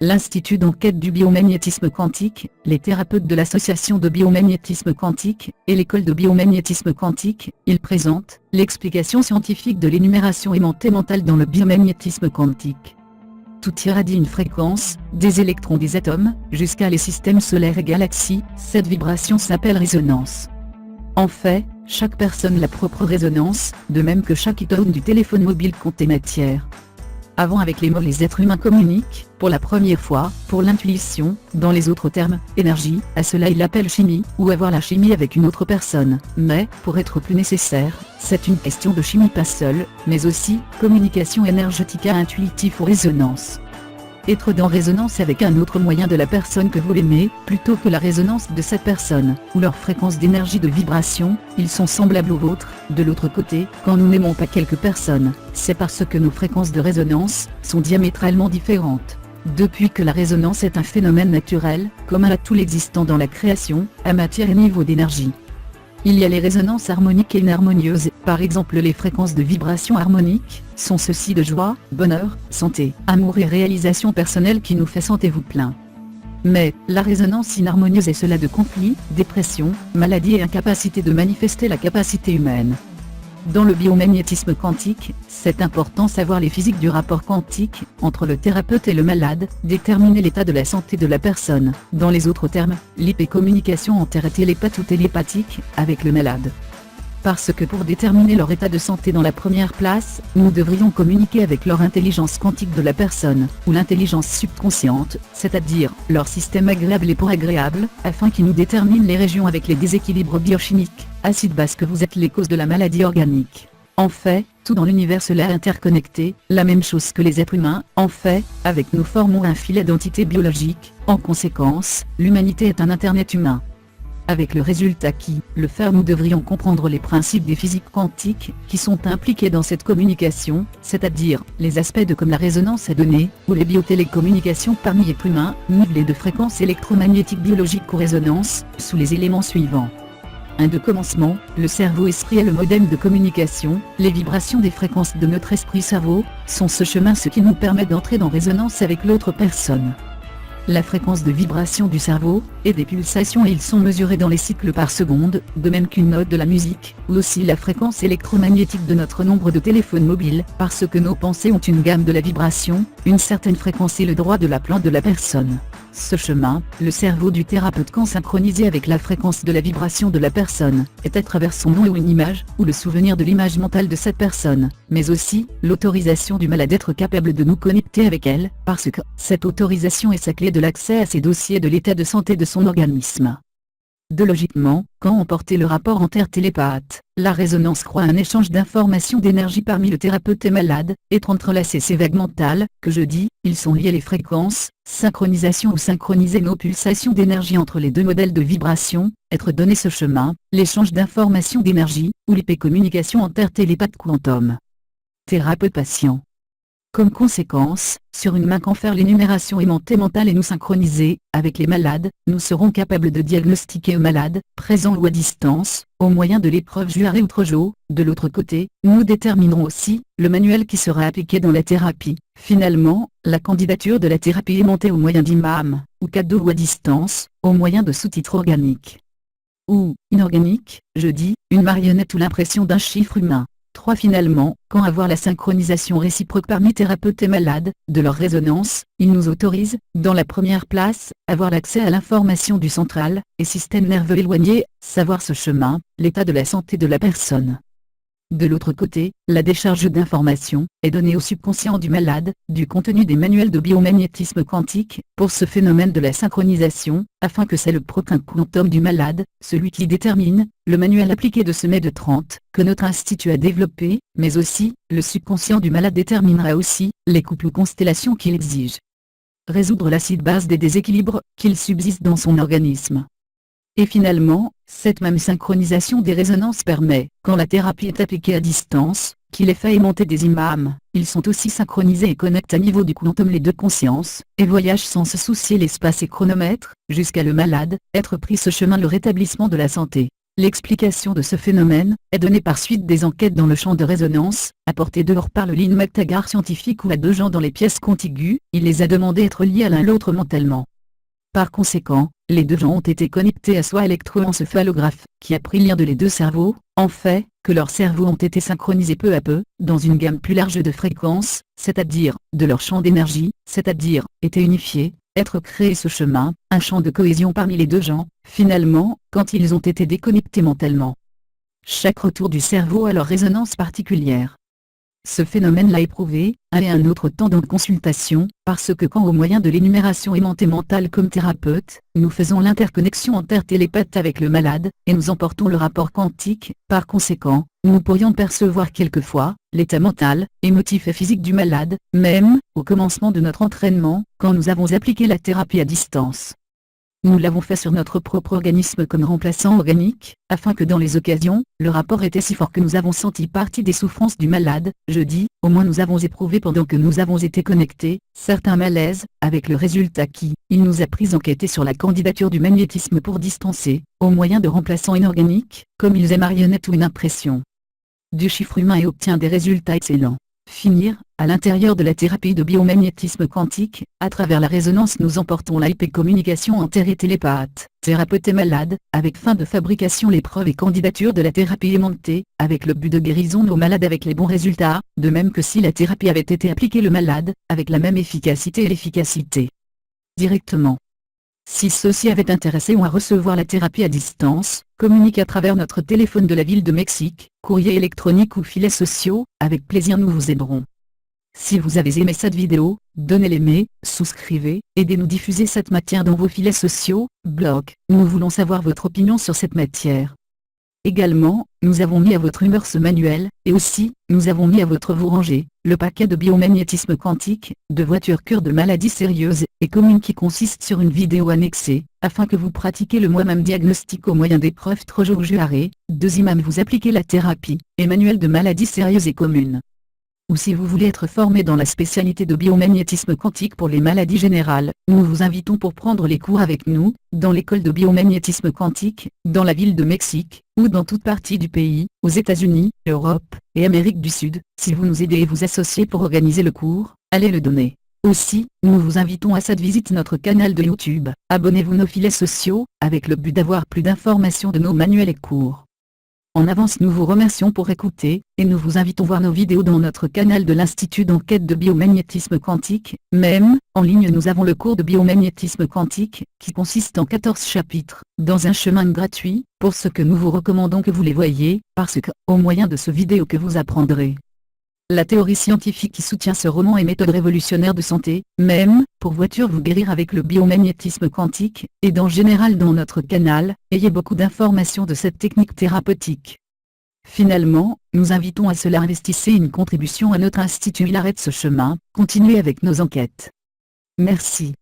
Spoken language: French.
l'Institut d'enquête du biomagnétisme quantique, les thérapeutes de l'Association de biomagnétisme quantique, et l'École de biomagnétisme quantique, ils présentent l'explication scientifique de l'énumération aimantée mentale dans le biomagnétisme quantique. Tout irradie une fréquence, des électrons des atomes, jusqu'à les systèmes solaires et galaxies, cette vibration s'appelle résonance. En fait, chaque personne a la propre résonance, de même que chaque atome du téléphone mobile contient matière. Avant avec les mots les êtres humains communiquent, pour la première fois, pour l'intuition, dans les autres termes, énergie, à cela ils l'appellent chimie, ou avoir la chimie avec une autre personne, mais, pour être plus nécessaire, c'est une question de chimie pas seule, mais aussi, communication énergétique intuitive ou résonance. Être dans résonance avec un autre moyen de la personne que vous aimez, plutôt que la résonance de cette personne, ou leur fréquence d'énergie de vibration, ils sont semblables aux vôtres. De l'autre côté, quand nous n'aimons pas quelque personne, c'est parce que nos fréquences de résonance sont diamétralement différentes. Depuis que la résonance est un phénomène naturel, commun à tout l'existant dans la création, à matière et niveau d'énergie. Il y a les résonances harmoniques et inharmonieuses, par exemple les fréquences de vibration harmonique, sont ceux-ci de joie, bonheur, santé, amour et réalisation personnelle qui nous fait sentez-vous plein. Mais, la résonance inharmonieuse est cela de conflit, dépression, maladie et incapacité de manifester la capacité humaine. Dans le biomagnétisme quantique, c'est important savoir les physiques du rapport quantique, entre le thérapeute et le malade, déterminer l'état de la santé de la personne, dans les autres termes, l'hypercommunication entérotélépathe ou télépathique, avec le malade. Parce que pour déterminer leur état de santé dans la première place, nous devrions communiquer avec leur intelligence quantique de la personne, ou l'intelligence subconsciente, c'est-à-dire, leur système agréable et pour agréable, afin qu'ils nous déterminent les régions avec les déséquilibres biochimiques, acides bases que vous êtes les causes de la maladie organique. En fait, tout dans l'univers solaire interconnecté, la même chose que les êtres humains, en fait, avec nous formons un filet d'entités biologiques, en conséquence, l'humanité est un Internet humain. Avec le résultat qui, le faire nous devrions comprendre les principes des physiques quantiques, qui sont impliqués dans cette communication, c'est-à-dire, les aspects de comme la résonance à données, ou les biotélécommunications parmi êtres humains, nivelés de fréquences électromagnétiques biologiques ou résonance, sous les éléments suivants. 1. De commencement, le cerveau-esprit est le modem de communication, les vibrations des fréquences de notre esprit-cerveau, sont ce chemin ce qui nous permet d'entrer dans résonance avec l'autre personne. La fréquence de vibration du cerveau, et des pulsations et ils sont mesurés dans les cycles par seconde, de même qu'une note de la musique, ou aussi la fréquence électromagnétique de notre nombre de téléphones mobiles, parce que nos pensées ont une gamme de la vibration, une certaine fréquence et le droit de la plante de la personne. Ce chemin, le cerveau du thérapeute quand synchronisé avec la fréquence de la vibration de la personne, est à travers son nom ou une image, ou le souvenir de l'image mentale de cette personne, mais aussi, l'autorisation du malade d'être capable de nous connecter avec elle, parce que, cette autorisation est sa clé de l'accès à ses dossiers de l'état de santé de son organisme. Logiquement, quand on portait le rapport intertélépathe, la résonance croit un échange d'informations d'énergie parmi le thérapeute et malade, et entrelacer ces vagues mentales, que je dis, ils sont liés les fréquences, synchronisation ou synchroniser nos pulsations d'énergie entre les deux modèles de vibration, être donné ce chemin, l'échange d'informations d'énergie, ou l'hypercommunication intertélépathe quantum. Thérapeute-patient. Comme conséquence, sur une main qu'en faire l'énumération aimantée mentale et nous synchroniser, avec les malades, nous serons capables de diagnostiquer un malade, présent ou à distance, au moyen de l'épreuve Juarez ou Trojo. De l'autre côté, nous déterminerons aussi, le manuel qui sera appliqué dans la thérapie. Finalement, la candidature de la thérapie aimantée au moyen d'imam, ou cadeau ou à distance, au moyen de sous-titres organiques. Ou, inorganique, je dis, une marionnette ou l'impression d'un chiffre humain. 3. Finalement, quand avoir la synchronisation réciproque parmi thérapeutes et malades, de leur résonance, ils nous autorisent, dans la première place, avoir l'accès à l'information du central, et système nerveux éloigné, savoir ce chemin, l'état de la santé de la personne. De l'autre côté, la décharge d'informations est donnée au subconscient du malade, du contenu des manuels de biomagnétisme quantique, pour ce phénomène de la synchronisation, afin que c'est le prochain quantum du malade, celui qui détermine, le manuel appliqué de ce mai de 30, que notre institut a développé, mais aussi, le subconscient du malade déterminera aussi, les couples ou constellations qu'il exige. Résoudre l'acide base des déséquilibres, qu'il subsiste dans son organisme. Et finalement, cette même synchronisation des résonances permet, quand la thérapie est appliquée à distance, qu'il est fait aimanter des imams, ils sont aussi synchronisés et connectent à niveau du quantum les deux consciences, et voyagent sans se soucier l'espace et chronomètre, jusqu'à le malade, être pris ce chemin le rétablissement de la santé. L'explication de ce phénomène est donnée par suite des enquêtes dans le champ de résonance, apportées dehors par le Lynn McTaggart scientifique ou à deux gens dans les pièces contiguës. Il les a demandé d'être liés à l'un l'autre mentalement. Par conséquent, les deux gens ont été connectés à soi électroencéphalographe, qui a pris lien de les deux cerveaux, en fait, que leurs cerveaux ont été synchronisés peu à peu, dans une gamme plus large de fréquences, c'est-à-dire, de leur champ d'énergie, c'est-à-dire, été unifiés, être créé ce chemin, un champ de cohésion parmi les deux gens, finalement, quand ils ont été déconnectés mentalement. Chaque retour du cerveau a leur résonance particulière. Ce phénomène l'a éprouvé, un et un autre temps dans consultation, parce que quand au moyen de l'énumération aimantée mentale comme thérapeute, nous faisons l'interconnexion intertélépathe avec le malade, et nous emportons le rapport quantique, par conséquent, nous pourrions percevoir quelquefois, l'état mental, émotif et physique du malade, même, au commencement de notre entraînement, quand nous avons appliqué la thérapie à distance. Nous l'avons fait sur notre propre organisme comme remplaçant organique, afin que dans les occasions, le rapport était si fort que nous avons senti partie des souffrances du malade, je dis, au moins nous avons éprouvé pendant que nous avons été connectés, certains malaises, avec le résultat il nous a pris enquêter sur la candidature du magnétisme pour distancer, au moyen de remplaçants inorganiques, comme ils aient marionnette ou une impression du chiffre humain et obtient des résultats excellents. Finir, à l'intérieur de la thérapie de biomagnétisme quantique, à travers la résonance nous emportons la communication intertélépathe, thérapeute et malade, avec fin de fabrication les preuves et candidatures de la thérapie aimantée, avec le but de guérison nos malades avec les bons résultats, de même que si la thérapie avait été appliquée le malade, avec la même efficacité et l'efficacité directement. Si ceux-ci avaient intéressé ou à recevoir la thérapie à distance, communiquez à travers notre téléphone de la ville de Mexique, courrier électronique ou filets sociaux, avec plaisir nous vous aiderons. Si vous avez aimé cette vidéo, donnez l'aimer, souscrivez, aidez-nous diffuser cette matière dans vos filets sociaux, blog, nous voulons savoir votre opinion sur cette matière. Également, nous avons mis à votre humeur ce manuel, et aussi, nous avons mis à votre vous ranger, le paquet de biomagnétisme quantique, de voiture cure de maladies sérieuses et communes qui consiste sur une vidéo annexée, afin que vous pratiquiez le moi-même diagnostic au moyen d'épreuves Trojo-Juaré, 2 imams vous appliquez la thérapie, et manuel de maladies sérieuses et communes. Ou si vous voulez être formé dans la spécialité de biomagnétisme quantique pour les maladies générales, nous vous invitons pour prendre les cours avec nous, dans l'école de biomagnétisme quantique, dans la ville de Mexique, ou dans toute partie du pays, aux États-Unis, Europe, et Amérique du Sud. Si vous nous aidez et vous associez pour organiser le cours, allez le donner. Aussi, nous vous invitons à cette visite notre canal de YouTube, abonnez-vous nos filets sociaux, avec le but d'avoir plus d'informations de nos manuels et cours. En avance nous vous remercions pour écouter, et nous vous invitons voir nos vidéos dans notre canal de l'Institut d'enquête de biomagnétisme quantique, même, en ligne nous avons le cours de biomagnétisme quantique, qui consiste en 14 chapitres, dans un chemin gratuit, pour ce que nous vous recommandons que vous les voyiez, parce que, au moyen de ce vidéo que vous apprendrez la théorie scientifique qui soutient ce roman et méthode révolutionnaire de santé, même, pour voiture vous guérir avec le biomagnétisme quantique, et en général dans notre canal, ayez beaucoup d'informations de cette technique thérapeutique. Finalement, nous invitons à cela investissez une contribution à notre institut. Il arrête ce chemin, continuez avec nos enquêtes. Merci.